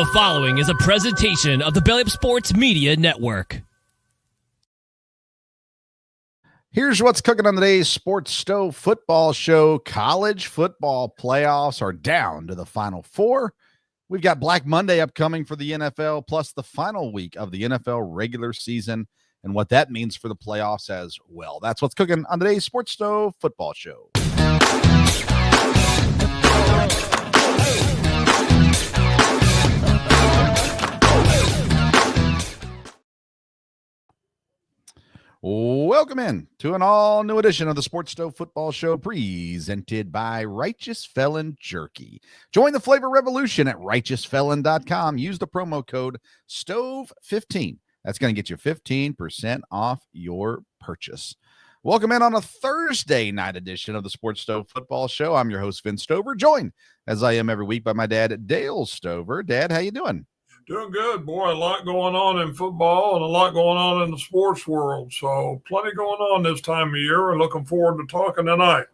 The following is a presentation of the Belly Up Sports Media Network. Here's what's cooking on today's Sports Stove Football Show. College football playoffs are down to the Final Four. We've got Black Monday upcoming for the NFL, plus the final week of the NFL regular season and what that means for the playoffs as well. That's what's cooking on today's Sports Stove Football Show. Welcome in to an all-new edition of the Sports Stove Football Show presented by Righteous Felon Jerky. Join the flavor revolution at righteousfelon.com. Use the promo code STOVE15. That's going to get you 15% off your purchase. Welcome in on a Thursday night edition of the Sports Stove Football Show. I'm your host, Vince Stover, joined, as I am every week, by my dad, Dale Stover. Dad, how you doing? Doing good, boy. A lot going on in football and a lot going on in the sports world. So plenty going on this time of year, and looking forward to talking tonight.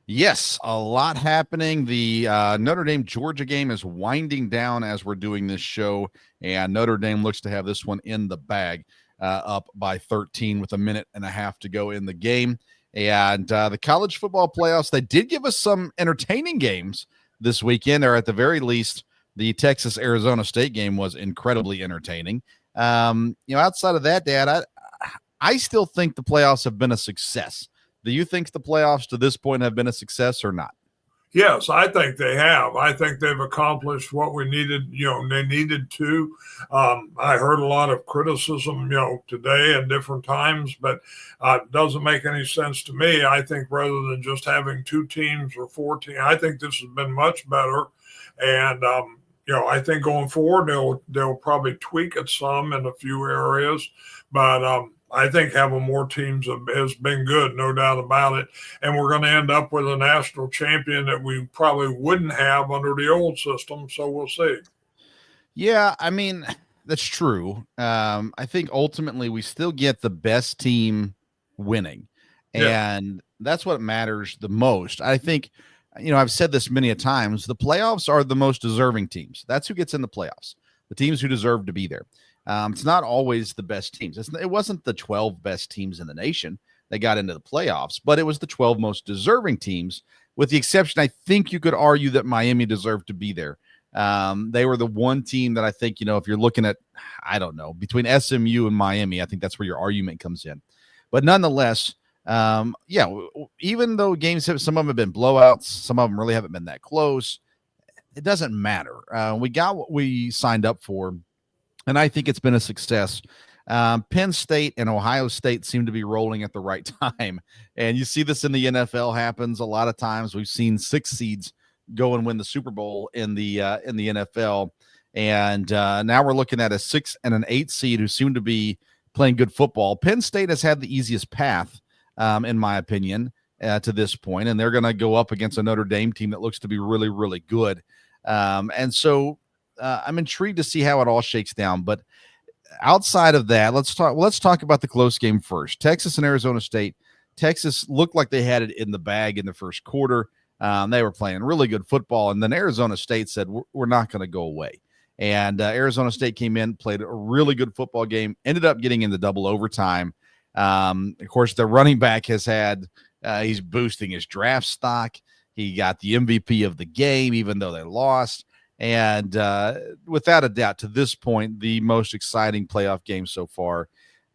Yes, a lot happening. The Notre Dame-Georgia game is winding down as we're doing this show, and Notre Dame looks to have this one in the bag, up by 13 with a minute and a half to go in the game. And the college football playoffs, they did give us some entertaining games this weekend, or at the very least, the Texas-Arizona State game was incredibly entertaining. Outside of that, Dad, I still think the playoffs have been a success. Do you think the playoffs to this point have been a success or not? Yes, I think they have. I think they've accomplished what we needed, they needed to. I heard a lot of criticism, today and different times, but it doesn't make any sense to me. I think rather than just having two teams or 4 teams, I think this has been much better. And, I think going forward, they'll probably tweak it some in a few areas, but I think having more teams has been good, no doubt about it. And we're going to end up with a national champion that we probably wouldn't have under the old system. So we'll see. Yeah, I mean, that's true. I think ultimately we still get the best team winning, and that's what matters the most. I think, I've said this many a times, the playoffs are the most deserving teams. That's who gets in the playoffs, the teams who deserve to be there. It's not always the best teams. It wasn't the 12 best teams in the nation that got into the playoffs, but it was the 12 most deserving teams, with the exception, I think you could argue, that Miami deserved to be there. They were the one team that I think, if you're looking at, I don't know, between SMU and Miami, I think that's where your argument comes in. But nonetheless, even though games some of them have been blowouts, some of them really haven't been that close, it doesn't matter. We got what we signed up for, and I think it's been a success. Penn State and Ohio State seem to be rolling at the right time, and you see this in the NFL happens a lot of times. We've seen 6 seeds go and win the Super Bowl in the NFL, and now we're looking at a 6 and an 8 seed who seem to be playing good football. Penn State has had the easiest path, in my opinion, to this point, and they're going to go up against a Notre Dame team that looks to be really, really good. And so I'm intrigued to see how it all shakes down. But outside of that, let's talk about the close game first. Texas and Arizona State. Texas looked like they had it in the bag in the first quarter. They were playing really good football, and then Arizona State said, we're not going to go away. And Arizona State came in, played a really good football game, ended up getting into double overtime. Of course, the running back has had he's boosting his draft stock. He got the MVP of the game, even though they lost. And without a doubt, to this point, the most exciting playoff game so far.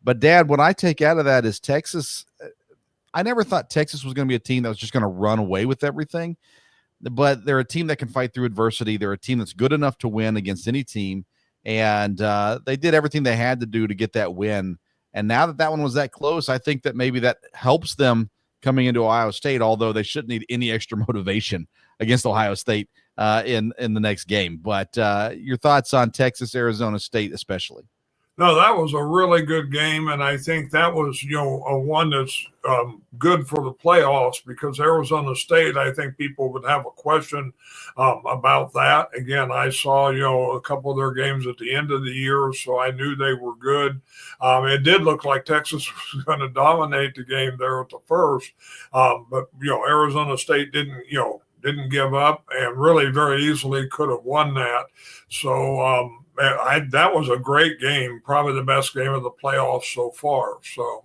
But, Dad, what I take out of that is Texas. I never thought Texas was going to be a team that was just going to run away with everything. But they're a team that can fight through adversity. They're a team that's good enough to win against any team. And they did everything they had to do to get that win. And now that one was that close, I think that maybe that helps them coming into Ohio State, although they shouldn't need any extra motivation against Ohio State in the next game. But your thoughts on Texas, Arizona State especially? No, that was a really good game, and I think that was, a one that's good for the playoffs, because Arizona State, I think people would have a question about that. Again, I saw, a couple of their games at the end of the year, so I knew they were good. It did look like Texas was going to dominate the game there at the first, but, Arizona State didn't didn't give up, and really very easily could have won that. So that was a great game, probably the best game of the playoffs so far. So.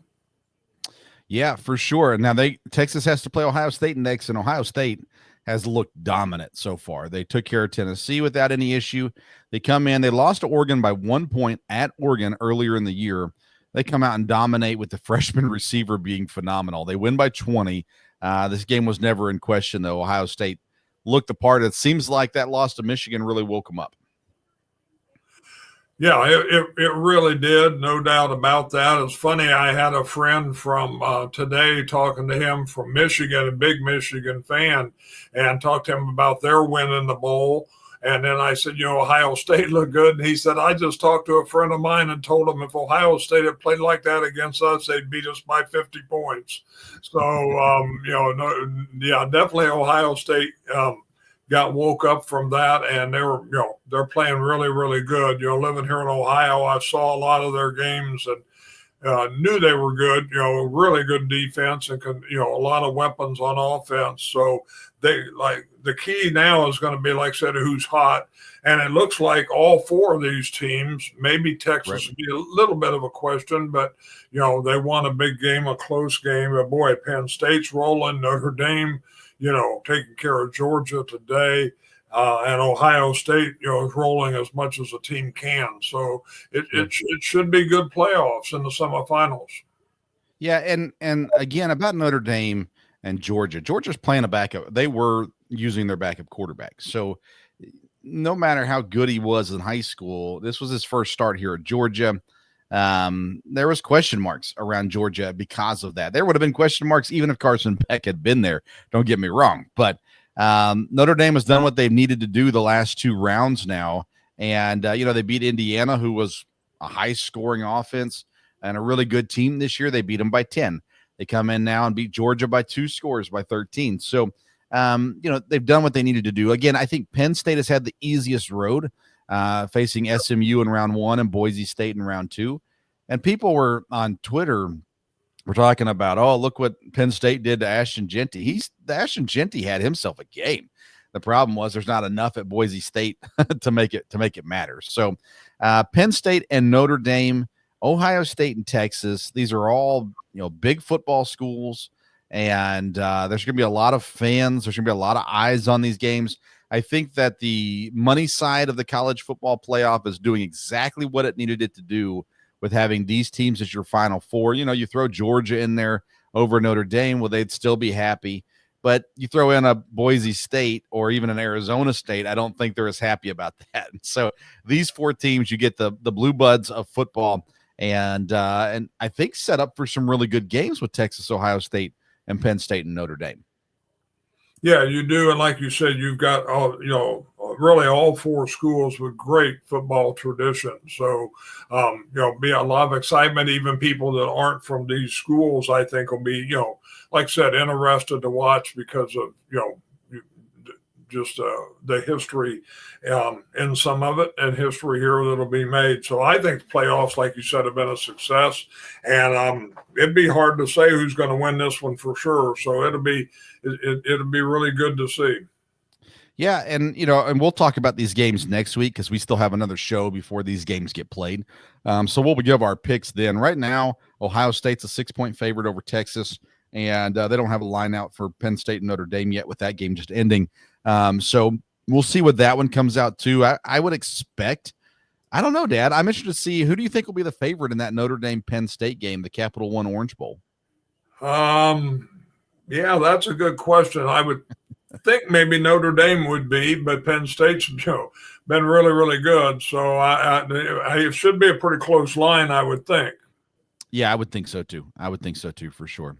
Yeah, for sure. Now Texas has to play Ohio State next, and Ohio State has looked dominant so far. They took care of Tennessee without any issue. They come in, they lost to Oregon by 1 point at Oregon earlier in the year. They come out and dominate with the freshman receiver being phenomenal. They win by 20. This game was never in question, though. Ohio State looked the part. It seems like that loss to Michigan really woke them up. Yeah, it really did, no doubt about that. It's funny, I had a friend from today talking to him from Michigan, a big Michigan fan, and talked to him about their win in the bowl. And then I said, Ohio State looked good. And he said, I just talked to a friend of mine and told him if Ohio State had played like that against us, they'd beat us by 50 points. So, definitely Ohio State got woke up from that, and they're playing really, really good. Living here in Ohio, I saw a lot of their games and knew they were good. Really good defense and a lot of weapons on offense. So the key now is going to be, like I said, who's hot. And it looks like all four of these teams, maybe Texas would be a little bit of a question, but they won a big game, a close game. But boy, Penn State's rolling, Notre Dame, taking care of Georgia today, and Ohio State, is rolling as much as a team can. So it should be good playoffs in the semifinals. Yeah, and again, about Notre Dame and Georgia. Georgia's playing a backup. They were using their backup quarterback. So no matter how good he was in high school, this was his first start here at Georgia. There was question marks around Georgia because of that. There would have been question marks even if Carson Beck had been there. Don't get me wrong, but Notre Dame has done what they've needed to do the last two rounds now, and they beat Indiana, who was a high-scoring offense and a really good team this year. They beat them by 10. They come in now and beat Georgia by 2 scores by 13. So they've done what they needed to do. Again, I think Penn State has had the easiest road. Facing SMU in round 1 and Boise State in round 2. And people were on Twitter, we're talking about, oh, look what Penn State did to Ashton Jeanty. Ashton Jeanty had himself a game. The problem was there's not enough at Boise State to make it matter. So Penn State and Notre Dame, Ohio State and Texas, these are all big football schools, and there's going to be a lot of fans. There's going to be a lot of eyes on these games. I think that the money side of the college football playoff is doing exactly what it needed it to do with having these teams as your Final Four. You throw Georgia in there over Notre Dame, well, they'd still be happy. But you throw in a Boise State or even an Arizona State, I don't think they're as happy about that. So these four teams, you get the blue buds of football, and I think set up for some really good games with Texas, Ohio State, and Penn State and Notre Dame. Yeah, you do. And like you said, you've got really all four schools with great football tradition. So, be a lot of excitement. Even people that aren't from these schools, I think, will be, like I said, interested to watch because of, just the history in some of it and history here that'll be made. So I think the playoffs, like you said, have been a success. And it'd be hard to say who's going to win this one for sure. So it'll be really good to see. Yeah, and and we'll talk about these games next week because we still have another show before these games get played. So we'll give our picks then. Right now, Ohio State's a 6-point favorite over Texas, and they don't have a line out for Penn State and Notre Dame yet with that game just ending. So we'll see what that one comes out to. I would expect, I don't know, Dad. I'm interested to see, who do you think will be the favorite in that Notre Dame Penn State game, the Capital One Orange Bowl? Yeah, that's a good question. I would think maybe Notre Dame would be, but Penn State's been really, really good. So it should be a pretty close line, I would think. Yeah, I would think so too. For sure.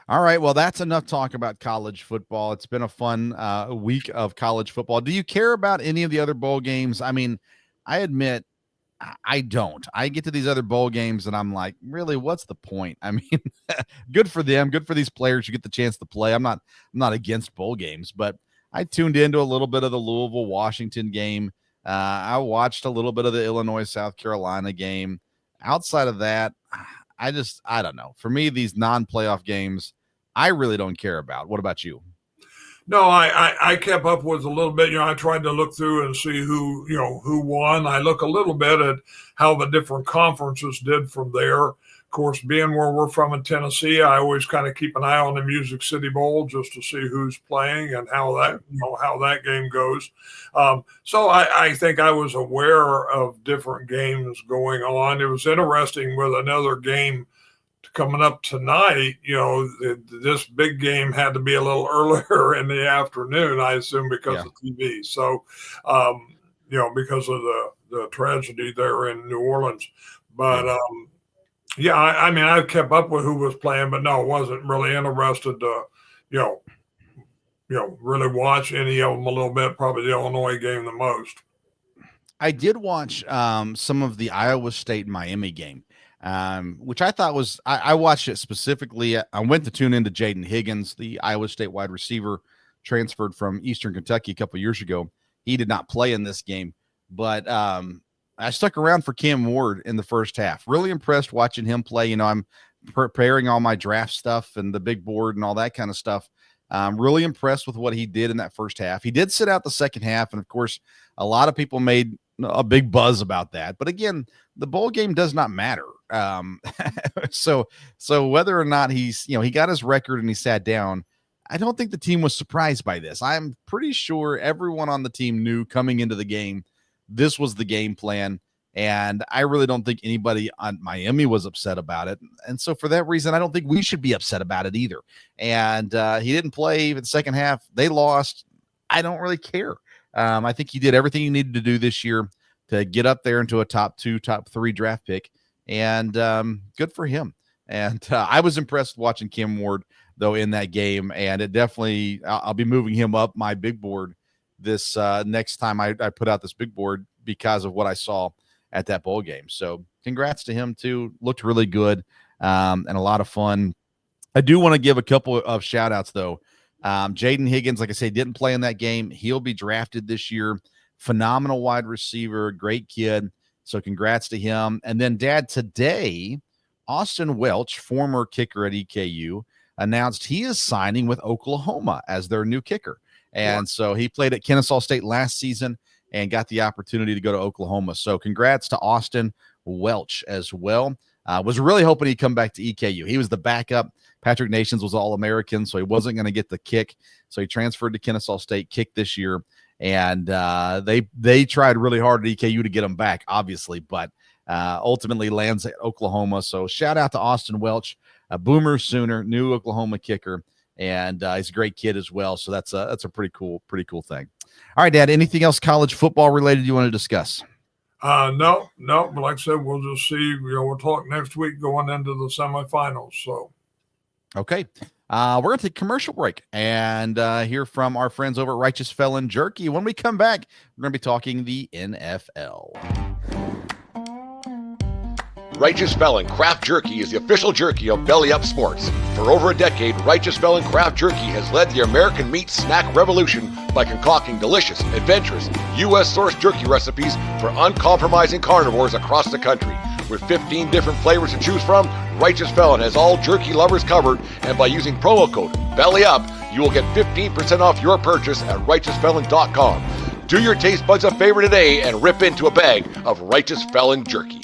All right, well, that's enough talk about college football. It's been a fun week of college football. Do you care about any of the other bowl games? I mean, I admit I don't. I get to these other bowl games and I'm like, really, what's the point? I mean, good for them, good for these players who get the chance to play. I'm not against bowl games, but I tuned into a little bit of the Louisville Washington game. I watched a little bit of the Illinois South Carolina game. Outside of that, I don't know. For me, these non-playoff games, I really don't care about. What about you? No, I kept up with a little bit. I tried to look through and see who won. I look a little bit at how the different conferences did from there. Of course, being where we're from in Tennessee, I always kind of keep an eye on the Music City Bowl just to see who's playing and how that game goes. So I think I was aware of different games going on. It was interesting with another game coming up tonight. This big game had to be a little earlier in the afternoon, I assume, because of TV. So, because of the tragedy there in New Orleans. But I mean, I've kept up with who was playing, but no, wasn't really interested to, really watch any of them a little bit. Probably the Illinois game the most. I did watch some of the Iowa State Miami game, which I thought was, I watched it specifically. I went to tune into Jaden Higgins, the Iowa State wide receiver, transferred from Eastern Kentucky a couple of years ago. He did not play in this game, but I stuck around for Cam Ward in the first half. Really impressed watching him play. I'm preparing all my draft stuff and the big board and all that kind of stuff. Really impressed with what he did in that first half. He did sit out the second half, and of course, a lot of people made a big buzz about that. But again, the bowl game does not matter. So whether or not he's, he got his record and he sat down, I don't think the team was surprised by this. I'm pretty sure everyone on the team knew coming into the game, this was the game plan. And I really don't think anybody on Miami was upset about it. And so for that reason, I don't think we should be upset about it either. And he didn't play even the second half. They lost. I don't really care. I think he did everything he needed to do this year to get up there into a top 2, top 3 draft pick. And good for him. And I was impressed watching Cam Ward, though, in that game. And it definitely, I'll be moving him up my big board this next time I put out this big board because of what I saw at that bowl game. So congrats to him too. Looked really good and a lot of fun. I do want to give a couple of shout outs though. Jaden Higgins, like I say, didn't play in that game. He'll be drafted this year. Phenomenal wide receiver, great kid. So congrats to him. And then Dad, today, Austin Welch, former kicker at EKU, announced he is signing with Oklahoma as their new kicker. And so he played at Kennesaw State last season and got the opportunity to go to Oklahoma. So congrats to Austin Welch as well. Was really hoping he'd come back to EKU. He was the backup. Patrick Nations was All-American, so he wasn't going to get the kick. So he transferred to Kennesaw State, kicked this year. And they tried really hard at EKU to get him back, obviously, but ultimately lands at Oklahoma. So shout out to Austin Welch, a Boomer Sooner, new Oklahoma kicker. And he's a great kid as well. So that's a pretty cool thing. All right, Dad, anything else college football related you want to discuss? No. But like I said, we'll just see. We'll talk next week going into the semifinals. So, okay. We're going to take a commercial break and hear from our friends over at Righteous Felon Jerky. When we come back, we're going to be talking the NFL. Righteous Felon Craft Jerky is the official jerky of Belly Up Sports. For over a decade, Righteous Felon Craft Jerky has led the American meat snack revolution by concocting delicious, adventurous, U.S.-sourced jerky recipes for uncompromising carnivores across the country. With 15 different flavors to choose from, Righteous Felon has all jerky lovers covered, and by using promo code BELLYUP, you will get 15% off your purchase at RighteousFelon.com. Do your taste buds a favor today and rip into a bag of Righteous Felon Jerky.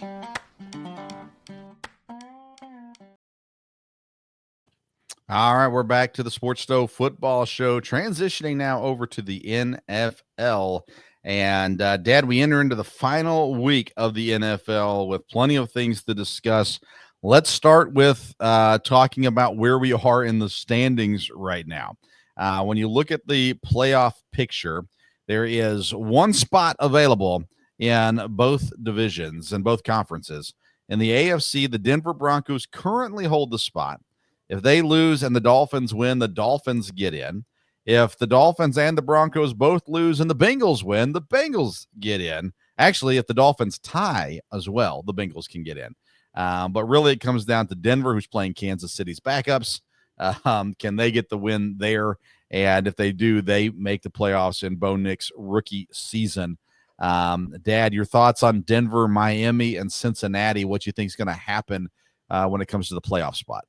All right, we're back to the Sports Stove Football Show, transitioning now over to the NFL. And, Dad, we enter into the final week of the NFL with plenty of things to discuss. Let's start with talking about where we are in the standings right now. When you look at the playoff picture, there is one spot available in both divisions and both conferences. In the AFC, the Denver Broncos currently hold the spot. If they lose and the Dolphins win, the Dolphins get in. If the Dolphins and the Broncos both lose and the Bengals win, the Bengals get in. Actually, if the Dolphins tie as well, the Bengals can get in. But really, it comes down to Denver, who's playing Kansas City's backups. Can they get the win there? And if they do, they make the playoffs in Bo Nix's rookie season. Dad, your thoughts on Denver, Miami, and Cincinnati? What you think is going to happen when it comes to the playoff spot?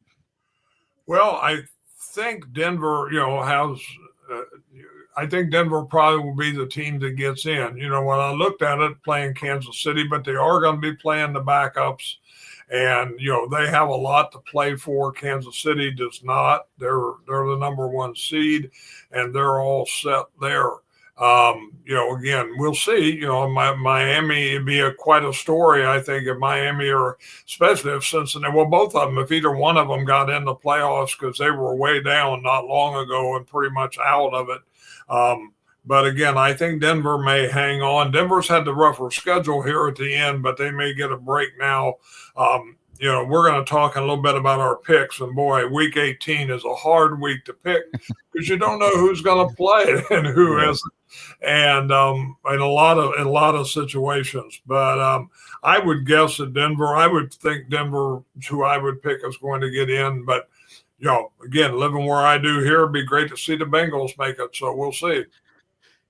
Well, I think Denver, has, I think Denver probably will be the team that gets in. You know, when I looked at it, playing Kansas City, but they are going to be playing the backups. And, you know, they have a lot to play for. Kansas City does not. They're the number one seed, and they're all set there. You know, again, we'll see. You know, Miami, it'd be quite a story, I think, if Miami or especially if Cincinnati, well, both of them, if either one of them got in the playoffs because they were way down not long ago and pretty much out of it. But again, I think Denver may hang on. Denver's had the rougher schedule here at the end, but they may get a break now. You know, we're going to talk a little bit about our picks, and boy, week 18 is a hard week to pick because you don't know who's going to play and who isn't, and in a lot of situations. But I would guess that Denver. I would think Denver, who I would pick, is going to get in. But you know, again, living where I do here, it'd be great to see the Bengals make it. So we'll see.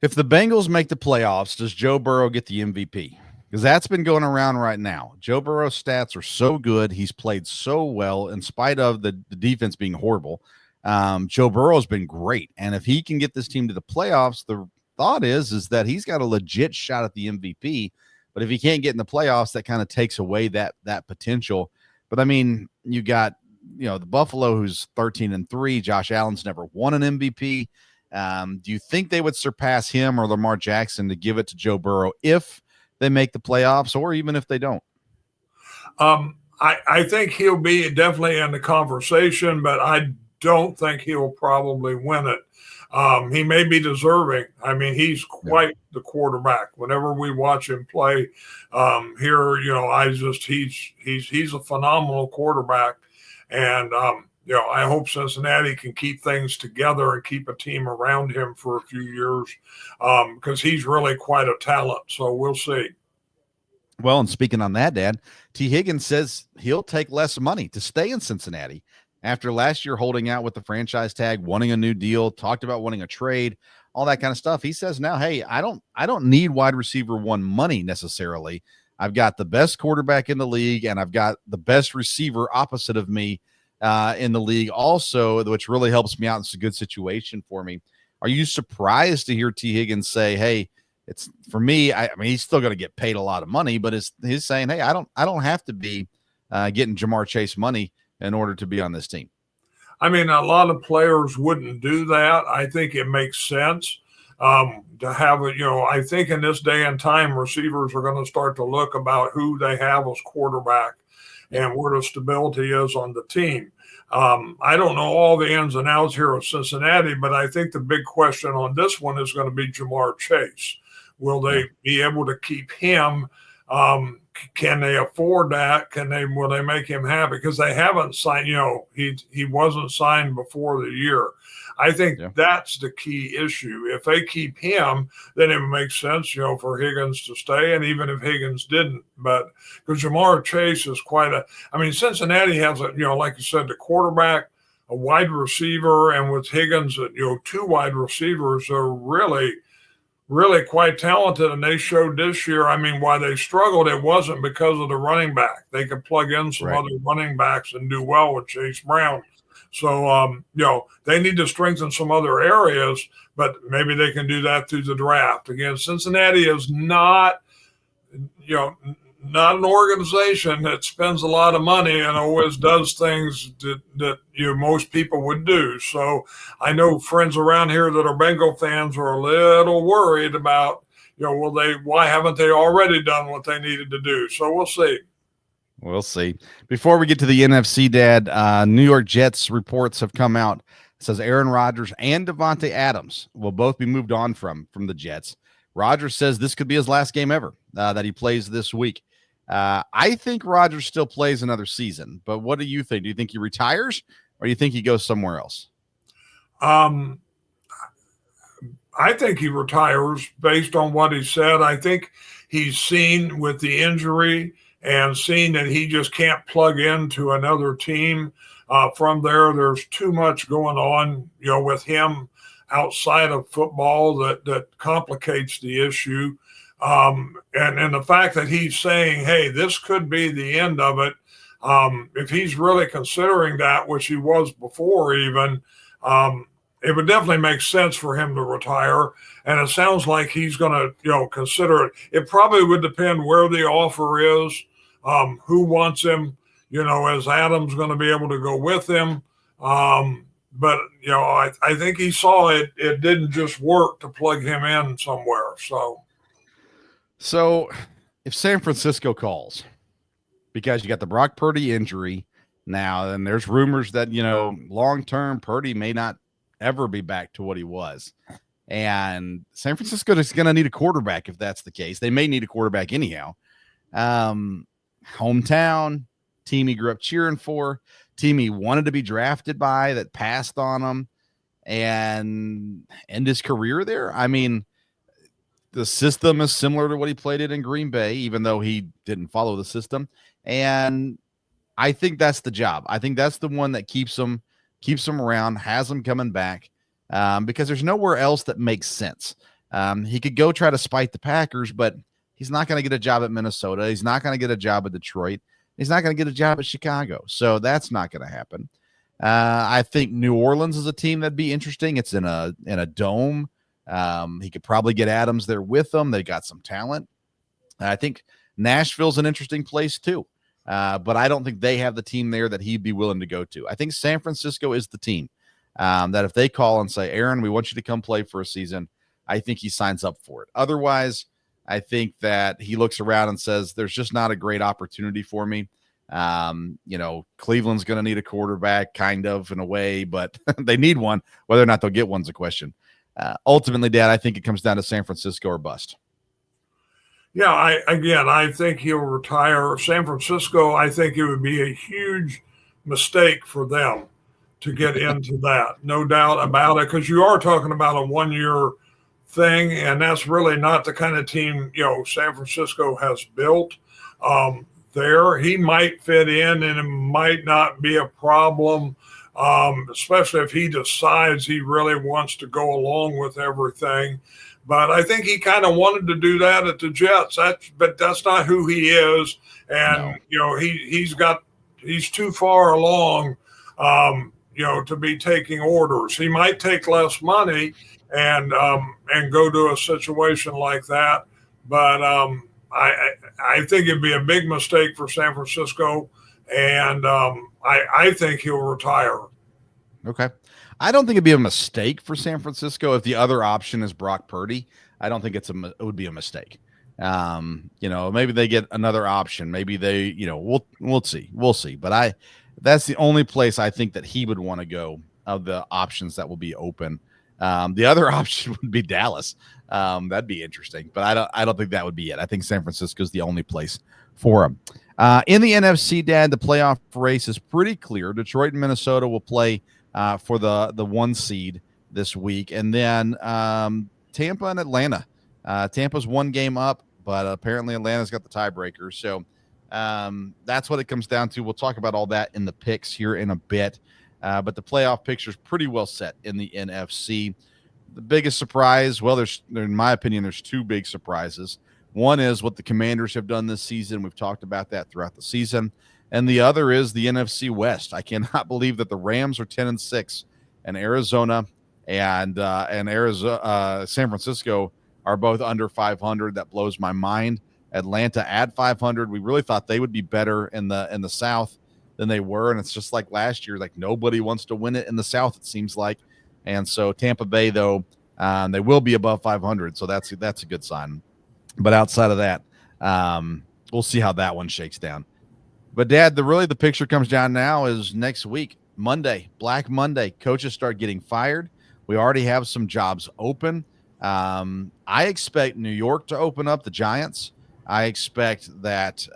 If the Bengals make the playoffs, does Joe Burrow get the MVP? Because that's been going around right now. Joe Burrow's stats are so good. He's played so well in spite of the defense being horrible. Joe Burrow's been great. And if he can get this team to the playoffs, the thought is that he's got a legit shot at the MVP. But if he can't get in the playoffs, that kind of takes away that potential. But, I mean, you got, you know, the Buffalo, who's 13-3. Josh Allen's never won an MVP. Do you think they would surpass him or Lamar Jackson to give it to Joe Burrow if they make the playoffs, or even if they don't? I think he'll be definitely in the conversation, but I don't think he'll probably win it. He may be deserving. I mean, he's quite the quarterback. Whenever we watch him play here, you know, he's a phenomenal quarterback. And, you know, I hope Cincinnati can keep things together and keep a team around him for a few years because he's really quite a talent. So we'll see. Well, and speaking on that, Dad, T. Higgins says he'll take less money to stay in Cincinnati after last year holding out with the franchise tag, wanting a new deal, talked about wanting a trade, all that kind of stuff. He says now, hey, I don't need wide receiver one money necessarily. I've got the best quarterback in the league, and I've got the best receiver opposite of me in the league also, which really helps me out. It's a good situation for me. Are you surprised to hear T. Higgins say, hey, it's for me? I mean, he's still going to get paid a lot of money, but he's saying, hey, I don't have to be getting Jamar Chase money in order to be on this team. I mean, a lot of players wouldn't do that. I think it makes sense to have it. You know, I think in this day and time, receivers are going to start to look about who they have as quarterback and where the stability is on the team. I don't know all the ins and outs here of Cincinnati, but I think the big question on this one is going to be Jamar Chase. Will they be able to keep him? Can they afford that? Will they make him happy? Because they haven't signed, you know, he wasn't signed before the year. I think that's the key issue. If they keep him, then it makes sense, you know, for Higgins to stay. And even if Higgins didn't, but because Jamar Chase is Cincinnati has a, you know, like you said, the quarterback, a wide receiver, and with Higgins, you know, two wide receivers are really quite talented, and they showed this year. I mean, why they struggled, it wasn't because of the running back. They could plug in some other running backs and do well with Chase Brown. So, you know, they need to strengthen some other areas, but maybe they can do that through the draft. Again, Cincinnati is not an organization that spends a lot of money and always does things that you know, most people would do. So I know friends around here that are Bengal fans are a little worried about, you know, why haven't they already done what they needed to do? So we'll see. We'll see. Before we get to the NFC, Dad, New York Jets reports have come out. It says Aaron Rodgers and Devontae Adams will both be moved on from the Jets. Rodgers says this could be his last game ever that he plays this week. I think Rodgers still plays another season, but what do you think? Do you think he retires, or do you think he goes somewhere else? I think he retires based on what he said. I think he's seen with the injury and seen that he just can't plug into another team. From there, there's too much going on, you know, with him outside of football that complicates the issue. And the fact that he's saying, hey, this could be the end of it, if he's really considering that, which he was before even, it would definitely make sense for him to retire. And it sounds like he's going to, consider it. It probably would depend where the offer is, who wants him. Is Adams going to be able to go with him? But I think he saw it. It didn't just work to plug him in somewhere. So if San Francisco calls, because you got the Brock Purdy injury now, and there's rumors that, long-term Purdy may not ever be back to what he was. And San Francisco is going to need a quarterback if that's the case. They may need a quarterback anyhow. Hometown, team he grew up cheering for, team he wanted to be drafted by that passed on him and end his career there. I mean, the system is similar to what he played in Green Bay, even though he didn't follow the system. And I think that's the job. I think that's the one that keeps him around, has him coming back, because there's nowhere else that makes sense. He could go try to spite the Packers, but he's not going to get a job at Minnesota. He's not going to get a job at Detroit. He's not going to get a job at Chicago. So that's not going to happen. I think New Orleans is a team that'd be interesting. It's in a dome. He could probably get Adams there with them. They got some talent. I think Nashville's an interesting place too. But I don't think they have the team there that he'd be willing to go to. I think San Francisco is the team that if they call and say, Aaron, we want you to come play for a season, I think he signs up for it. Otherwise, I think that he looks around and says, there's just not a great opportunity for me. Cleveland's going to need a quarterback kind of in a way, but they need one. Whether or not they'll get one's a question. Ultimately, Dad, I think it comes down to San Francisco or bust. Yeah, I think he'll retire. San Francisco, I think it would be a huge mistake for them to get into that. No doubt about it, because you are talking about a one-year thing, and that's really not the kind of team, San Francisco has built there. He might fit in, and it might not be a problem, especially if he decides he really wants to go along with everything. But I think he kind of wanted to do that at the Jets. But that's not who he is, and no. He's too far along, to be taking orders. He might take less money and go to a situation like that. But I think it'd be a big mistake for San Francisco, and I think he'll retire. Okay. I don't think it'd be a mistake for San Francisco if the other option is Brock Purdy. I don't think it would be a mistake. Maybe they get another option. Maybe they, we'll see. We'll see. But that's the only place I think that he would want to go of the options that will be open. The other option would be Dallas. That'd be interesting, but I don't think that would be it. I think San Francisco is the only place for him. In the NFC, Dad, the playoff race is pretty clear. Detroit and Minnesota will play for the 1 seed this week. And then Tampa and Atlanta. Tampa's 1 game up, but apparently Atlanta's got the tiebreaker. So that's what it comes down to. We'll talk about all that in the picks here in a bit. But the playoff picture is pretty well set in the NFC. The biggest surprise, in my opinion, there's 2 big surprises. One is what the Commanders have done this season. We've talked about that throughout the season. And the other is the NFC West. I cannot believe that the Rams are 10-6, and Arizona and San Francisco are both under 500. That blows my mind. Atlanta at 500. We really thought they would be better in the South than they were, and it's just like last year. Like nobody wants to win it in the South, it seems like. And so Tampa Bay, though, they will be above 500, so that's a good sign. But outside of that, we'll see how that one shakes down. But, Dad, the picture comes down now is next week, Monday, Black Monday. Coaches start getting fired. We already have some jobs open. I expect New York to open up, the Giants. I expect that,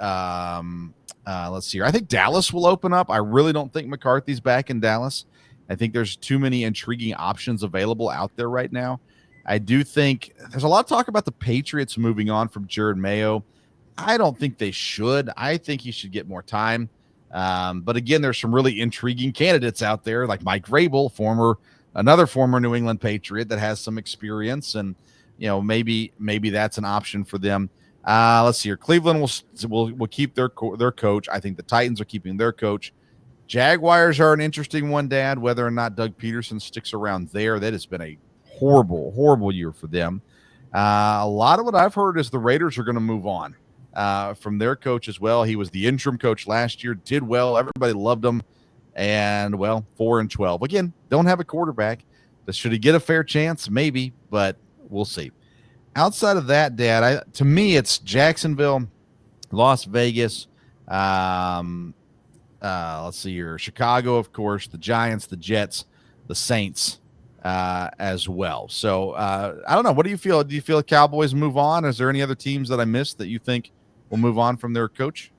let's see here. I think Dallas will open up. I really don't think McCarthy's back in Dallas. I think there's too many intriguing options available out there right now. I do think there's a lot of talk about the Patriots moving on from Jared Mayo. I don't think they should. I think he should get more time. But again, there's some really intriguing candidates out there, like Mike Vrabel, another former New England Patriot that has some experience, and maybe that's an option for them. Let's see here. Cleveland will keep their coach. I think the Titans are keeping their coach. Jaguars are an interesting one, Dad, whether or not Doug Peterson sticks around there. That has been a horrible, horrible year for them. A lot of what I've heard is the Raiders are going to move on from their coach as well. He was the interim coach last year, did well. Everybody loved him. And, 4-12. Again, don't have a quarterback. Should he get a fair chance? Maybe, but we'll see. Outside of that, Dad, to me, it's Jacksonville, Las Vegas, let's see here, Chicago, of course, the Giants, the Jets, the Saints as well. So I don't know. What do you feel? Do you feel the Cowboys move on? Is there any other teams that I missed that you think will move on from their coach?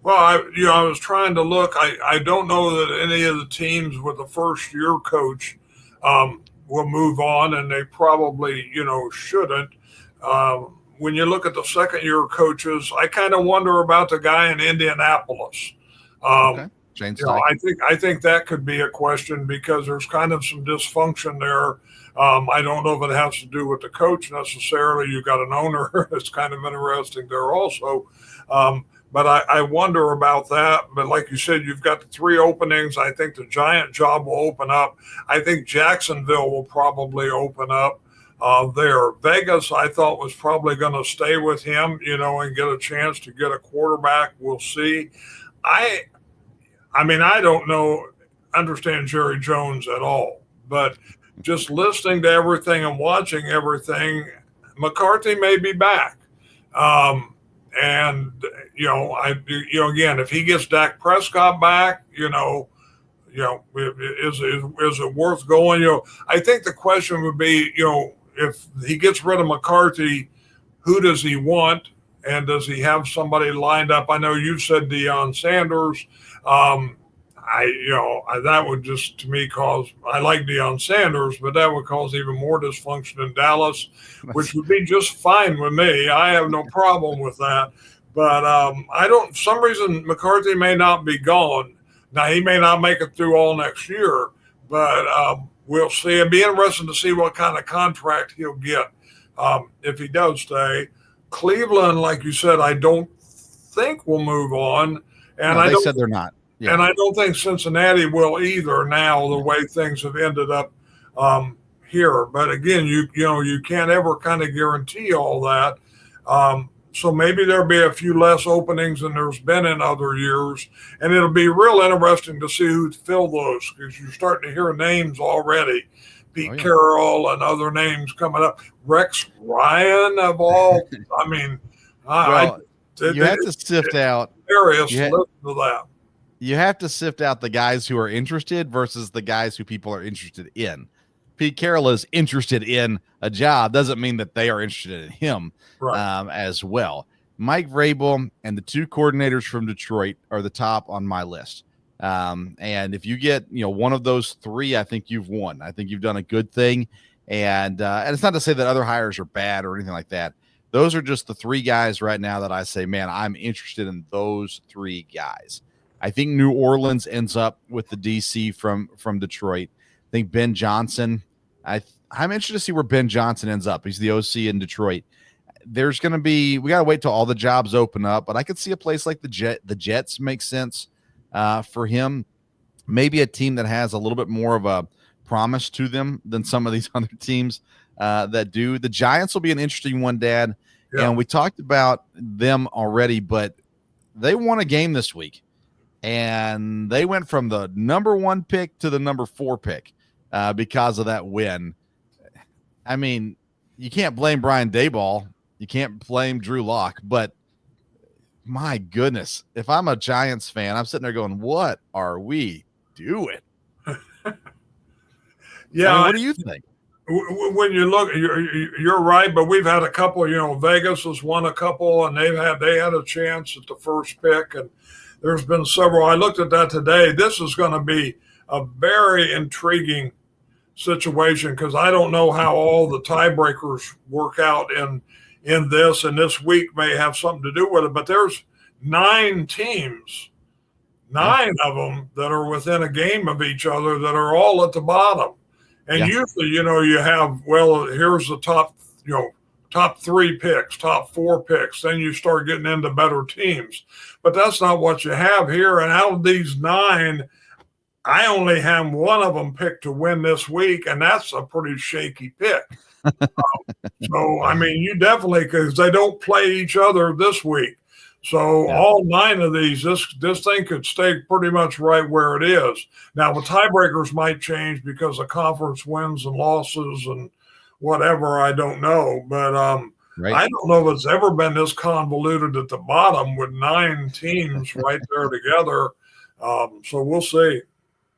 Well, I was trying to look. I don't know that any of the teams with the first-year coach will move on, and they probably, shouldn't. When you look at the second-year coaches, I kind of wonder about the guy in Indianapolis. Okay. I think that could be a question because there's kind of some dysfunction there. I don't know if it has to do with the coach necessarily. You got an owner. It's kind of interesting there also. But I wonder about that. But like you said, you've got the 3 openings. I think the Giant job will open up. I think Jacksonville will probably open up there. Vegas, I thought, was probably going to stay with him, and get a chance to get a quarterback. We'll see. I don't understand Jerry Jones at all, but just listening to everything and watching everything, McCarthy may be back. And again, if he gets Dak Prescott back, is it worth going? I think the question would be, if he gets rid of McCarthy, who does he want? And does he have somebody lined up? I know you said Deion Sanders. That would just, to me, cause, I like Deion Sanders, but that would cause even more dysfunction in Dallas, which would be just fine with me. I have no problem with that. But for some reason, McCarthy may not be gone. Now, he may not make it through all next year, but we'll see. It'd be interesting to see what kind of contract he'll get if he does stay. Cleveland, like you said, I don't think will move on. And they said they're not. Yeah. And I don't think Cincinnati will either now, the way things have ended up here. But again, you can't ever kind of guarantee all that. So maybe there'll be a few less openings than there's been in other years. And it'll be real interesting to see who fill those, because you're starting to hear names already. Pete Carroll and other names coming up. Rex Ryan of all. I mean, you have to sift out. Listen to that. You have to sift out the guys who are interested versus the guys who people are interested in. Pete Carroll is interested in a job. Doesn't mean that they are interested in him as well. Mike Vrabel and the 2 coordinators from Detroit are the top on my list. And if you get, one of those 3, I think you've won. I think you've done a good thing. And it's not to say that other hires are bad or anything like that. Those are just the 3 guys right now that I say, man, I'm interested in those 3 guys. I think New Orleans ends up with the DC from Detroit. I think Ben Johnson. I'm interested to see where Ben Johnson ends up. He's the OC in Detroit. There's going to be, we got to wait till all the jobs open up, but I could see a place like the Jets make sense for him. Maybe a team that has a little bit more of a promise to them than some of these other teams that do. The Giants will be an interesting one, Dad. Yeah. And we talked about them already, but they won a game this week. And they went from the number 1 pick to the number 4 pick because of that win. I mean, you can't blame Brian Daboll. You can't blame Drew Lock. But, my goodness, if I'm a Giants fan, I'm sitting there going, what are we doing? Yeah. What do you think? When you look, you're right, but we've had a couple, Vegas has won a couple, and they had a chance at the first pick, and there's been several. I looked at that today. This is going to be a very intriguing situation because I don't know how all the tiebreakers work out in this, and this week may have something to do with it. But there's 9 teams, 9 of them that are within a game of each other that are all at the bottom. And usually, you have, here's the top 3 picks, top 4 picks. Then you start getting into better teams. But that's not what you have here. And out of these 9, I only have one of them picked to win this week, and that's a pretty shaky pick. So, I mean, you definitely, because they don't play each other this week. So all 9 of these, this thing could stay pretty much right where it is. Now, the tiebreakers might change because of conference wins and losses and whatever. I don't know. But I don't know if it's ever been this convoluted at the bottom with 9 teams right there together. So we'll see.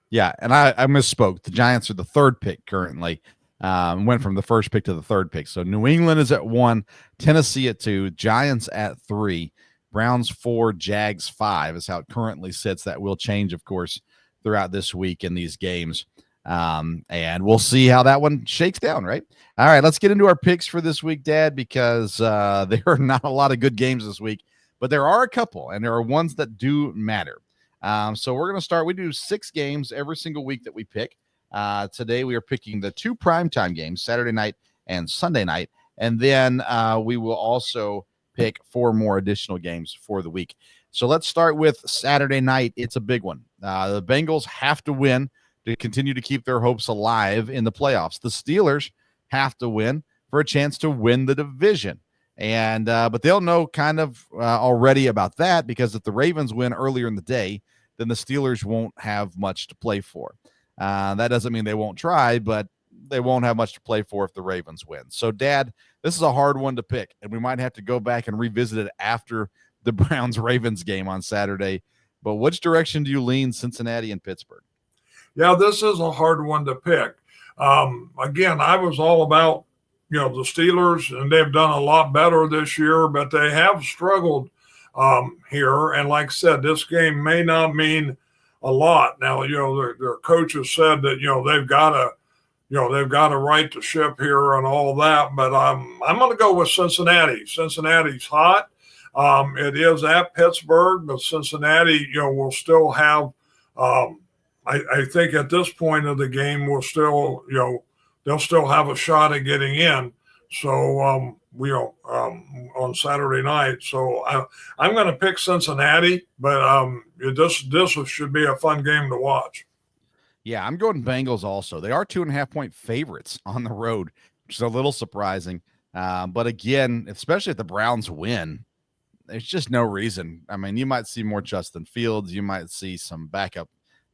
Yeah, and I misspoke. The Giants are the 3rd pick currently. Went from the 1st pick to the 3rd pick. So New England is at 1, Tennessee at 2, Giants at 3, Browns 4, Jags 5 is how it currently sits. That will change, of course, throughout this week in these games. And we'll see how that one shakes down, right? All right, let's get into our picks for this week, Dad, because there are not a lot of good games this week, but there are a couple, and there are ones that do matter. So we're going to start. We do 6 games every single week that we pick. Today we are picking the 2 primetime games, Saturday night and Sunday night. And then we will also pick 4 more additional games for the week. So let's start with Saturday night. It's a big one. The Bengals have to win to continue to keep their hopes alive in the playoffs. The Steelers have to win for a chance to win the division. And but they'll know kind of already about that, because if the Ravens win earlier in the day, then the Steelers won't have much to play for. That doesn't mean they won't try, but they won't have much to play for if the Ravens win. So, Dad, this is a hard one to pick, and we might have to go back and revisit it after the Browns-Ravens game on Saturday. But which direction do you lean, Cincinnati and Pittsburgh? Yeah, this is a hard one to pick. Again, I was all about, the Steelers, and they've done a lot better this year, but they have struggled here. And like I said, this game may not mean a lot. Now, their coaches said that, they've got to right the ship here and all that. But I'm going to go with Cincinnati. Cincinnati's hot. It is at Pittsburgh, but Cincinnati, will still have, I think at this point of the game, will still, they'll still have a shot at getting in. So, on Saturday night. So I'm going to pick Cincinnati, but this should be a fun game to watch. Yeah, I'm going Bengals also. They are 2.5-point favorites on the road, which is a little surprising. But again, especially if the Browns win, there's just no reason. I mean, you might see more Justin Fields. You might see some backup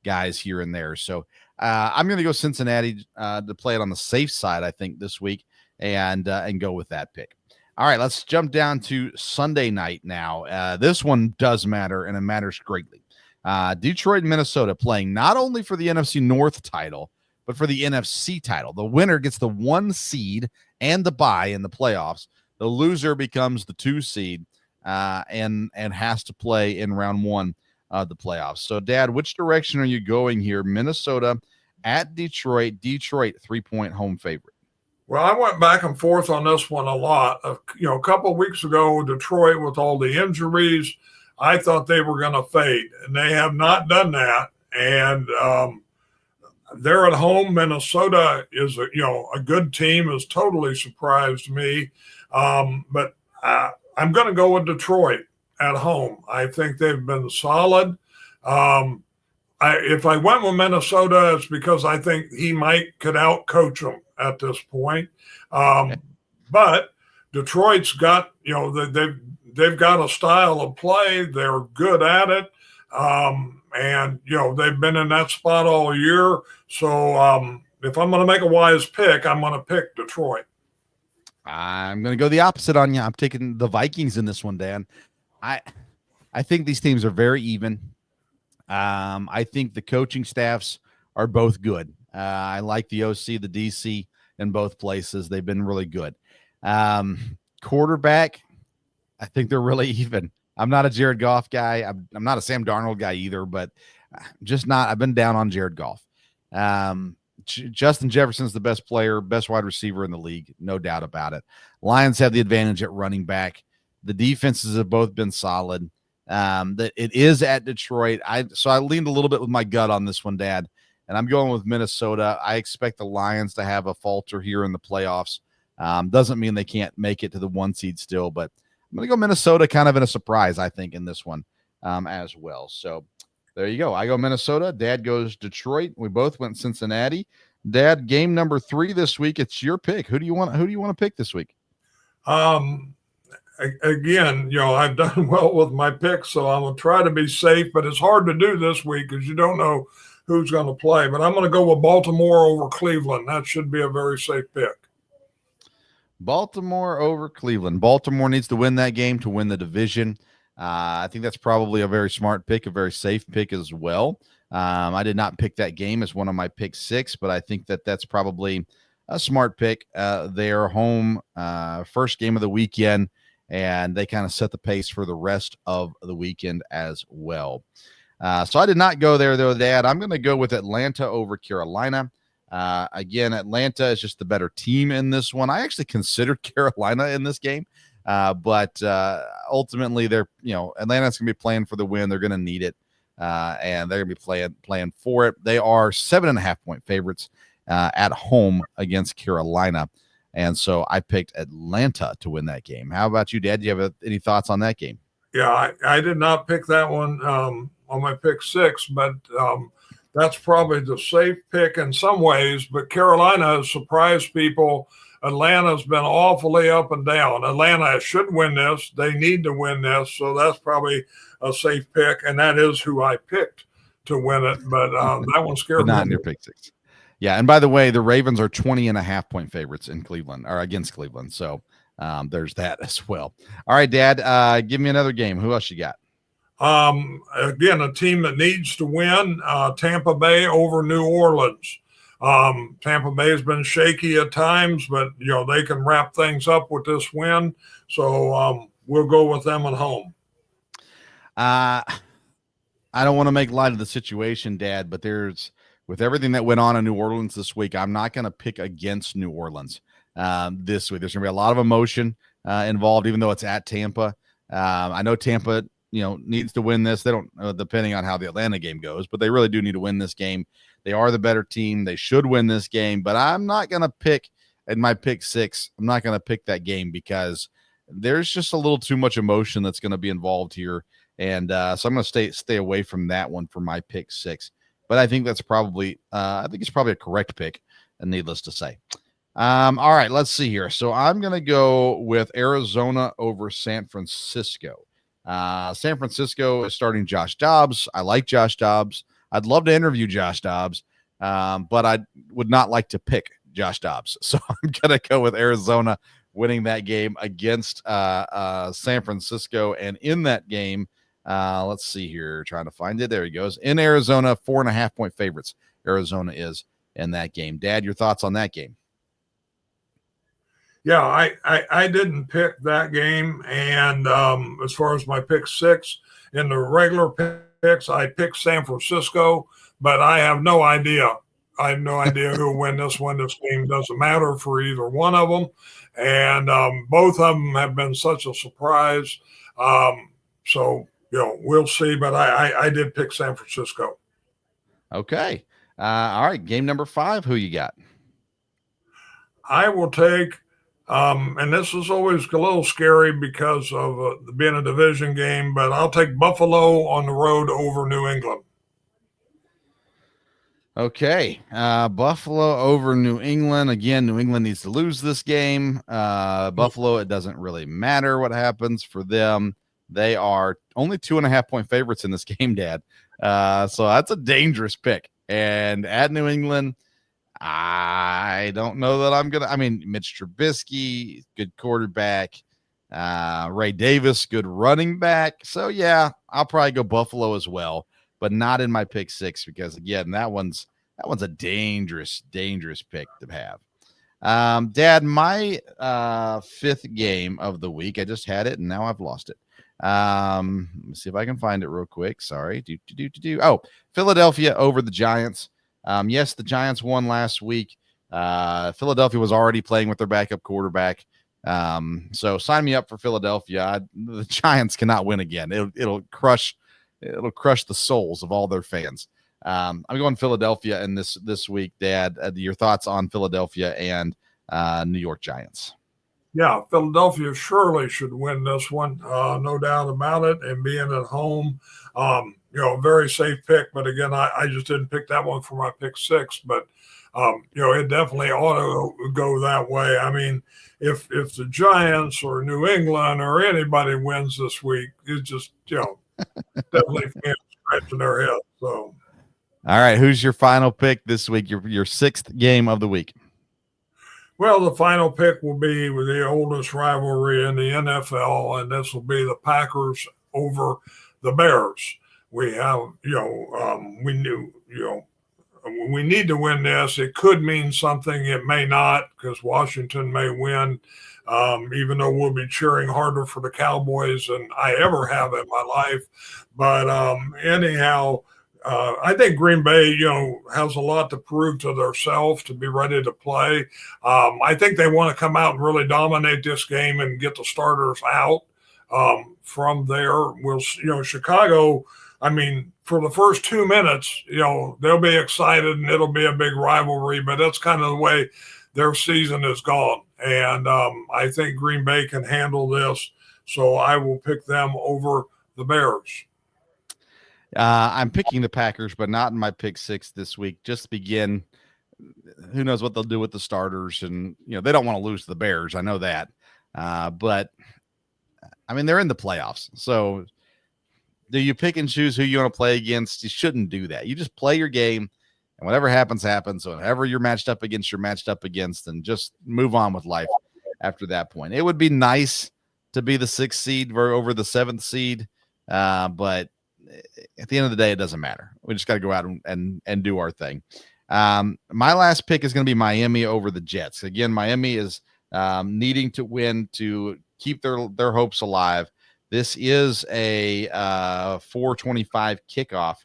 guys here and there. So I'm going to go Cincinnati to play it on the safe side, I think, this week, and go with that pick. All right, let's jump down to Sunday night now. This one does matter, and it matters greatly. Detroit and Minnesota playing not only for the NFC North title, but for the NFC title. The winner gets the 1 seed and the bye in the playoffs. The loser becomes the 2 seed and has to play in round 1 of the playoffs. So, Dad, which direction are you going here? Minnesota at Detroit. Detroit 3-point home favorite. Well, I went back and forth on this one a lot. A couple of weeks ago, Detroit, with all the injuries, I thought they were going to fade, and they have not done that. And they're at home. Minnesota is a good team. Has totally surprised me. But I'm going to go with Detroit at home. I think they've been solid. If I went with Minnesota, it's because I think he could out-coach them at this point. But Detroit's got, they've got a style of play. They're good at it. And, they've been in that spot all year. So if I'm going to make a wise pick, I'm going to pick Detroit. I'm going to go the opposite on you. I'm taking the Vikings in this one, Dan. I think these teams are very even. I think the coaching staffs are both good. I like the OC, the DC in both places. They've been really good. Quarterback, I think they're really even. I'm not a Jared Goff guy. I'm not a Sam Darnold guy either, but just not. I've been down on Jared Goff. Justin Jefferson's the best player, best wide receiver in the league, no doubt about it. Lions have the advantage at running back. The defenses have both been solid. That it is at Detroit. So I leaned a little bit with my gut on this one, Dad, and I'm going with Minnesota. I expect the Lions to have a falter here in the playoffs. Doesn't mean they can't make it to the 1 seed still, but I'm going to go Minnesota kind of in a surprise, I think, in this one as well. So There you go. I go Minnesota. Dad goes Detroit. We both went Cincinnati. Dad, game number 3 this week. It's your pick. Who do you want to pick this week? Again, I've done well with my picks, so I'm going to try to be safe, but it's hard to do this week because you don't know who's going to play. But I'm going to go with Baltimore over Cleveland. That should be a very safe pick. Baltimore over Cleveland. Baltimore needs to win that game to win the division. I think that's probably a very smart pick, a very safe pick as well. I did not pick that game as one of my pick 6, but I think that's probably a smart pick. They're home, first game of the weekend, and they kind of set the pace for the rest of the weekend as well. So I did not go there, though, Dad. I'm going to go with Atlanta over Carolina. Again, Atlanta is just the better team in this one. I actually considered Carolina in this game, but ultimately, Atlanta's going to be playing for the win. They're going to need it, and they're going to be playing for it. They are 7.5-point favorites at home against Carolina, and so I picked Atlanta to win that game. How about you, Dad? Do you have any thoughts on that game? Yeah, I did not pick that one on my pick 6, but that's probably the safe pick in some ways. But Carolina has surprised people. Atlanta's been awfully up and down. Atlanta should win this. They need to win this. So that's probably a safe pick. And that is who I picked to win it. But that one scared me. Not in your pick 6. Yeah. And by the way, the Ravens are 20.5-point favorites in Cleveland or against Cleveland. So there's that as well. All right, Dad, give me another game. Who else you got? Again, a team that needs to win, Tampa Bay over New Orleans. Tampa Bay has been shaky at times, but they can wrap things up with this win. So we'll go with them at home. I don't want to make light of the situation, Dad, but with everything that went on in New Orleans this week, I'm not going to pick against New Orleans this week. There's going to be a lot of emotion involved, even though it's at Tampa. I know Tampa needs to win this. They don't, depending on how the Atlanta game goes, but they really do need to win this game. They are the better team. They should win this game, but I'm not going to pick in my pick 6. I'm not going to pick that game because there's just a little too much emotion that's going to be involved here. And so I'm going to stay away from that one for my pick 6, but I think that's probably, it's probably a correct pick, and needless to say. All right, let's see here. So I'm going to go with Arizona over San Francisco. San Francisco is starting Josh Dobbs. I like Josh Dobbs. I'd love to interview Josh Dobbs, but I would not like to pick Josh Dobbs. So I'm going to go with Arizona winning that game against San Francisco. And in that game, let's see here, trying to find it. There he goes. In Arizona, 4.5-point favorites. Arizona is in that game. Dad, your thoughts on that game? Yeah, I didn't pick that game. And as far as my pick 6, in the regular picks, I picked San Francisco, but I have no idea. I have no idea who will win this one. This game doesn't matter for either one of them. And both of them have been such a surprise. So, we'll see. But I did pick San Francisco. Okay. All right. Game number 5. Who you got? I will take and this is always a little scary because of being a division game, but I'll take Buffalo on the road over New England. Okay. Buffalo over New England. Again, New England needs to lose this game. Buffalo, it doesn't really matter what happens for them. They are only 2.5-point favorites in this game, Dad. So that's a dangerous pick. And at New England, I don't know that I'm going to, Mitch Trubisky, good quarterback, Ray Davis, good running back. So yeah, I'll probably go Buffalo as well, but not in my pick 6, because again, that one's a dangerous pick to have. Dad, my 5th game of the week, I just had it and now I've lost it. Let me see if I can find it real quick. Sorry. Oh, Philadelphia over the Giants. Yes, the Giants won last week. Philadelphia was already playing with their backup quarterback. So sign me up for Philadelphia. The Giants cannot win again. It'll crush the souls of all their fans. I'm going Philadelphia in this week, Dad. Your thoughts on Philadelphia and New York Giants? Yeah, Philadelphia surely should win this one, no doubt about it. And being at home, very safe pick. But again, I just didn't pick that one for my pick six. But it definitely ought to go that way. I mean, if the Giants or New England or anybody wins this week, it's just definitely fans scratching their head. So, all right, who's your final pick this week? Your sixth game of the week. well, the final pick will be with the oldest rivalry in the NFL, and this will be the Packers over the Bears. We have, we need to win this. It could mean something. It may not, because Washington may win, even though we'll be cheering harder for the Cowboys than I ever have in my life. But anyhow, I think Green Bay, has a lot to prove to themselves to be ready to play. I think they want to come out and really dominate this game and get the starters out. From there, Chicago, I mean, for the first 2 minutes, they'll be excited and it'll be a big rivalry, but that's kind of the way their season is gone. And I think Green Bay can handle this. So I will pick them over the Bears. I'm picking the Packers, but not in my pick six this week. Just to begin, who knows what they'll do with the starters, and they don't want to lose to the Bears. I know that, but I mean they're in the playoffs. So, do you pick and choose who you want to play against? You shouldn't do that. You just play your game, and whatever happens, happens. So, whoever you're matched up against, and just move on with life after that point. It would be nice to be the 6th seed over the 7th seed, but at the end of the day, it doesn't matter. We just got to go out and do our thing. My last pick is going to be Miami over the Jets. Again, Miami is needing to win to keep their hopes alive. This is a 4:25 kickoff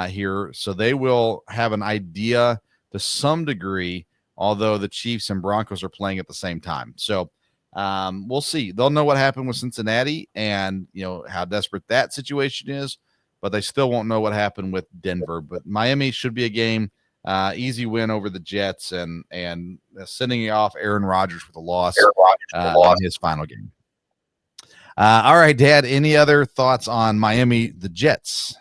here, so they will have an idea to some degree, although the Chiefs and Broncos are playing at the same time. So we'll see. They'll know what happened with Cincinnati and how desperate that situation is, but they still won't know what happened with Denver. But Miami should be a game, easy win over the Jets, and sending off Aaron Rodgers with a loss in his final game. All right, Dad, any other thoughts on Miami, the Jets?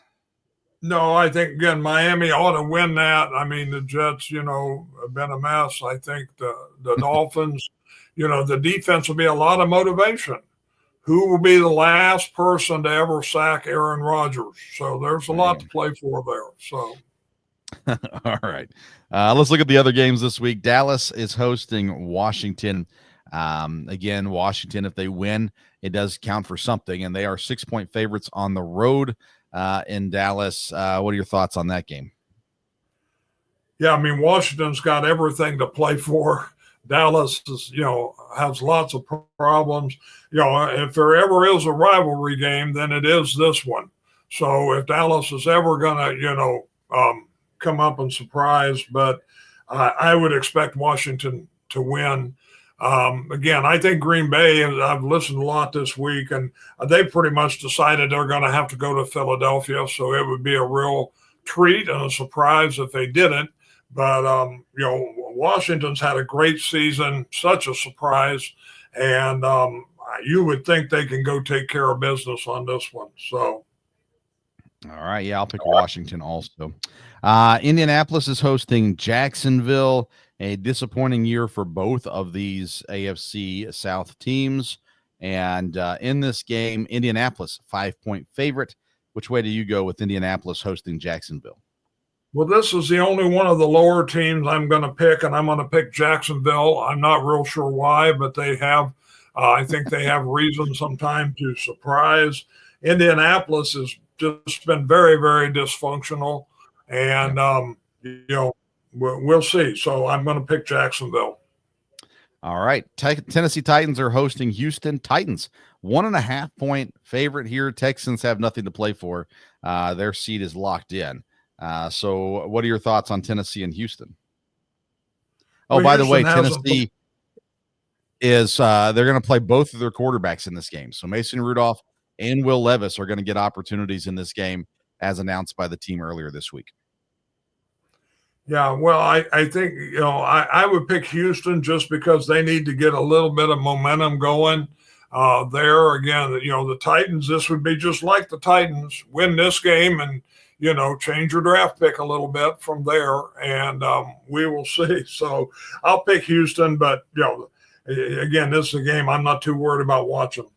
No, I think, again, Miami ought to win that. I mean, the Jets, have been a mess. I think the Dolphins, the defense will be a lot of motivation. Who will be the last person to ever sack Aaron Rodgers? So there's a lot to play for there. So, all right. Let's look at the other games this week. Dallas is hosting Washington. Again, Washington, if they win, it does count for something, and they are 6-point favorites on the road in Dallas. What are your thoughts on that game? Yeah, I mean, Washington's got everything to play for. Dallas is, has lots of problems. If there ever is a rivalry game, then it is this one. So if Dallas is ever going to, come up and surprise, but I would expect Washington to win. Again, I think Green Bay, I've listened a lot this week, and they pretty much decided they're going to have to go to Philadelphia. So it would be a real treat and a surprise if they didn't. But, Washington's had a great season, such a surprise. And you would think they can go take care of business on this one. So. All right. Yeah, I'll pick Washington also. Indianapolis is hosting Jacksonville. A disappointing year for both of these AFC South teams. And in this game, Indianapolis, 5-point favorite. Which way do you go with Indianapolis hosting Jacksonville? Well, this is the only one of the lower teams I'm going to pick, and I'm going to pick Jacksonville. I'm not real sure why, but they have, I think they have reason sometime to surprise. Indianapolis has just been very, very dysfunctional, and, we'll see. So I'm going to pick Jacksonville. All right. Tennessee Titans are hosting Houston Titans. 1.5-point favorite here. Texans have nothing to play for. Their seed is locked in. So what are your thoughts on Tennessee and Houston? Oh, by the way, Tennessee is they're going to play both of their quarterbacks in this game. So Mason Rudolph and Will Levis are going to get opportunities in this game as announced by the team earlier this week. Yeah, well, I think, I would pick Houston just because they need to get a little bit of momentum going there. Again, the Titans, this would be just like the Titans, win this game and, change your draft pick a little bit from there, and we will see. So I'll pick Houston, but, again, this is a game I'm not too worried about watching.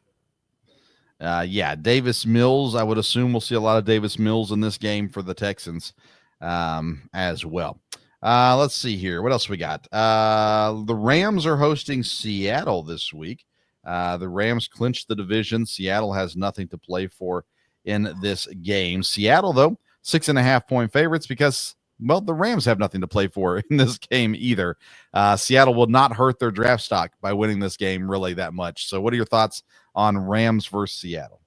Yeah, Davis Mills. I would assume we'll see a lot of Davis Mills in this game for the Texans as well. Let's see here. What else we got? The Rams are hosting Seattle this week. The Rams clinched the division. Seattle has nothing to play for in this game. Seattle, though, 6.5-point favorites because, well, the Rams have nothing to play for in this game either. Seattle will not hurt their draft stock by winning this game really that much. So what are your thoughts on Rams versus Seattle?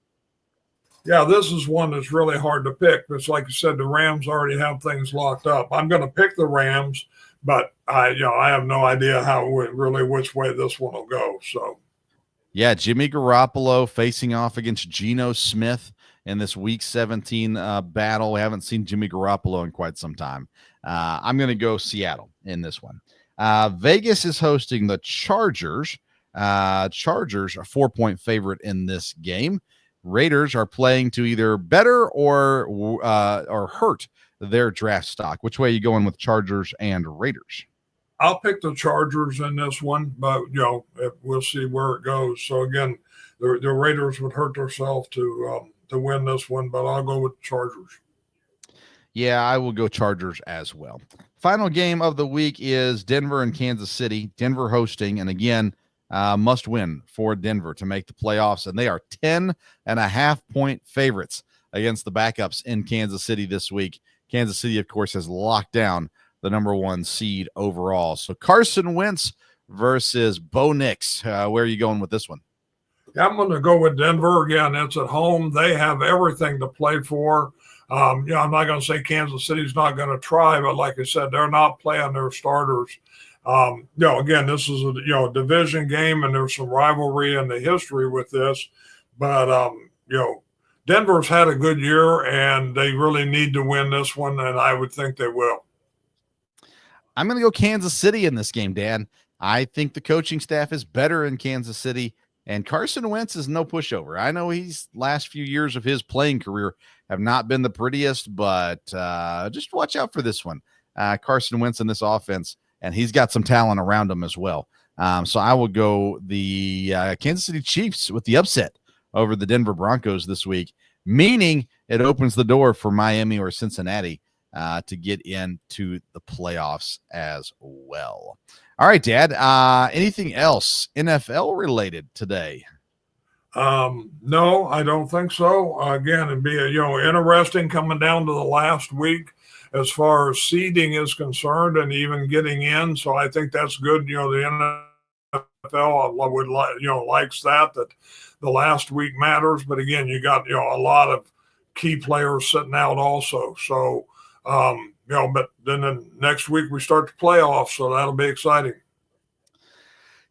Yeah, this is one that's really hard to pick. It's like you said, the Rams already have things locked up. I'm going to pick the Rams, but I have no idea which way this one will go. So, yeah, Jimmy Garoppolo facing off against Geno Smith in this Week 17 battle. We haven't seen Jimmy Garoppolo in quite some time. I'm going to go Seattle in this one. Vegas is hosting the Chargers. Chargers are 4-point favorite in this game. Raiders are playing to either better or hurt their draft stock. Which way are you going with Chargers and Raiders? I'll pick the Chargers in this one, but we'll see where it goes. So again, the Raiders would hurt themselves to win this one, but I'll go with the Chargers. Yeah, I will go Chargers as well. Final game of the week is Denver and Kansas City. Denver hosting, and again, must win for Denver to make the playoffs, and they are 10.5-point favorites against the backups in Kansas City this week. Kansas City, of course, has locked down the number 1 seed overall. So Carson Wentz versus Bo Nix. Where are you going with this one? Yeah, I'm going to go with Denver. Again, it's at home. They have everything to play for. I'm not going to say Kansas City's not going to try, but like I said, they're not playing their starters. Again, this is a division game, and there's some rivalry in the history with this. But Denver's had a good year, and they really need to win this one, and I would think they will. I'm going to go Kansas City in this game, Dan. I think the coaching staff is better in Kansas City, and Carson Wentz is no pushover. I know he's last few years of his playing career have not been the prettiest, but just watch out for this one. Carson Wentz in this offense, and he's got some talent around him as well. So I will go the Kansas City Chiefs with the upset over the Denver Broncos this week, meaning it opens the door for Miami or Cincinnati to get into the playoffs as well. All right, Dad. Anything else NFL related today? No, I don't think so. Again, it'd be interesting coming down to the last week as far as seeding is concerned and even getting in. So I think that's good. The NFL would likes that the last week matters. But again, you got a lot of key players sitting out also. So but then the next week we start the playoffs, so that'll be exciting.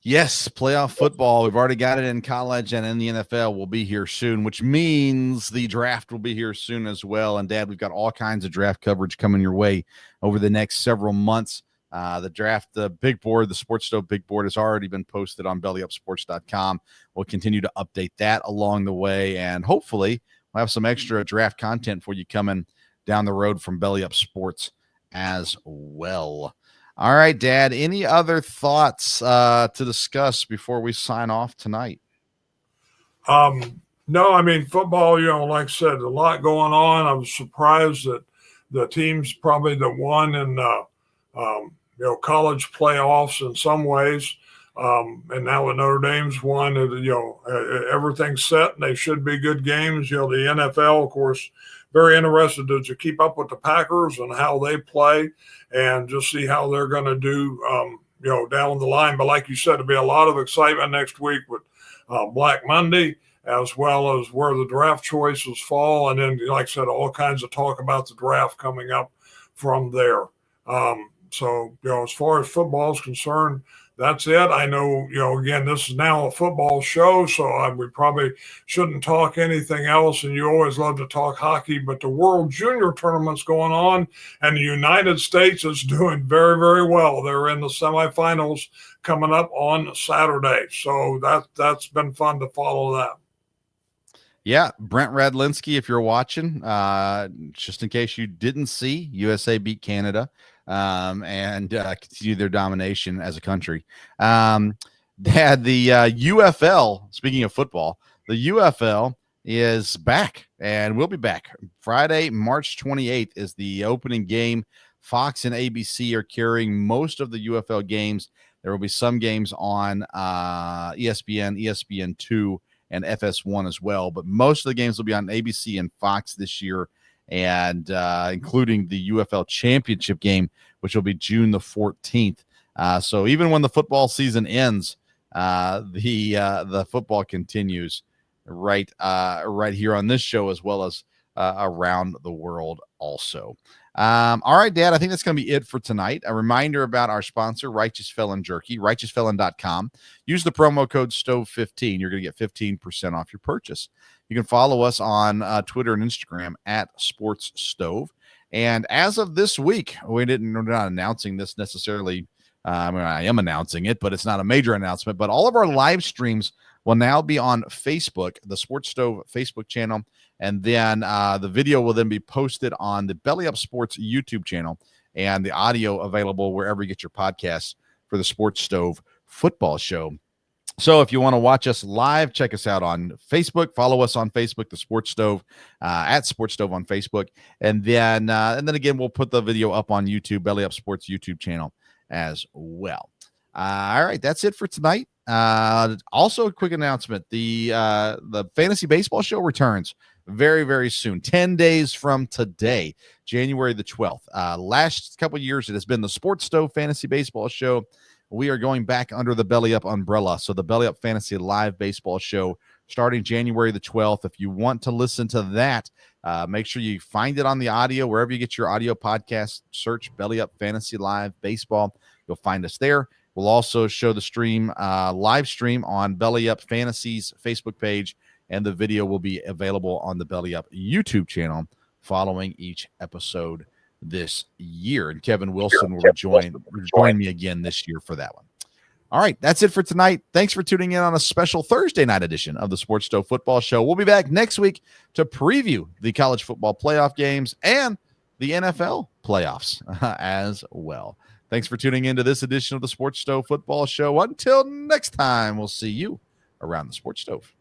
Yes, playoff football. We've already got it in college and in the NFL. Will be here soon, which means the draft will be here soon as well. And Dad, we've got all kinds of draft coverage coming your way over the next several months. The draft, the big board, the Sports Stove big board has already been posted on bellyupsports.com. We'll continue to update that along the way, and hopefully we'll have some extra draft content for you coming down the road from Belly Up Sports as well. All right, Dad, any other thoughts to discuss before we sign off tonight? No, I mean, football, like I said, a lot going on. I was surprised that the teams probably that won in college playoffs in some ways. And now with Notre Dame's won, everything's set and they should be good games. The NFL, of course, very interested to keep up with the Packers and how they play and just see how they're going to do, down the line. But like you said, there'll be a lot of excitement next week with Black Monday, as well as where the draft choices fall. And then, like I said, all kinds of talk about the draft coming up from there. So, as far as football is concerned, that's it. I know, again, this is now a football show, so we probably shouldn't talk anything else. And you always love to talk hockey, but the World Junior Tournament's going on, and the United States is doing very, very well. They're in the semifinals coming up on Saturday. So that's been fun to follow that. Yeah, Brent Radlinski, if you're watching, just in case you didn't see, USA beat Canada and continue their domination as a country. They had the UFL, speaking of football, the UFL is back and will be back. Friday, March 28th is the opening game. Fox and ABC are carrying most of the UFL games. There will be some games on ESPN, ESPN2, and FS1 as well. But most of the games will be on ABC and Fox this year, and including the UFL championship game, which will be June the 14th. So even when the football season ends, the football continues right here on this show, as well as around the world also. All right, Dad, I think that's going to be it for tonight. A reminder about our sponsor, Righteous Felon Jerky, righteousfelon.com. Use the promo code STOVE15. You're going to get 15% off your purchase. You can follow us on Twitter and Instagram at Sports Stove. And as of this week, we're not announcing this necessarily. I am announcing it, but it's not a major announcement. But all of our live streams will now be on Facebook, the Sports Stove Facebook channel. And then the video will then be posted on the Belly Up Sports YouTube channel, and the audio available wherever you get your podcasts for the Sports Stove Football Show. So if you want to watch us live, check us out on Facebook. Follow us on Facebook, the Sports Stove, at Sports Stove on Facebook. And then again, we'll put the video up on YouTube, Belly Up Sports YouTube channel as well. All right, that's it for tonight. Also, a quick announcement: the Fantasy Baseball Show returns very, very soon. 10 days from today, January the 12th. Last couple of years, it has been the Sports Stove Fantasy Baseball Show. We are going back under the Belly Up umbrella. So the Belly Up Fantasy Live Baseball Show starting January the 12th. If you want to listen to that, make sure you find it on the audio, wherever you get your audio podcast. Search Belly Up Fantasy Live Baseball. You'll find us there. We'll also show the stream, live stream on Belly Up Fantasy's Facebook page, and the video will be available on the Belly Up YouTube channel following each episode this year. And Kevin Wilson will join me again this year for that one. All right, that's it for tonight. Thanks for tuning in on a special Thursday night edition of the Sports Stove Football Show. We'll be back next week to preview the college football playoff games and the NFL playoffs as well. Thanks for tuning in to this edition of the Sports Stove Football Show. Until next time, we'll see you around the Sports Stove.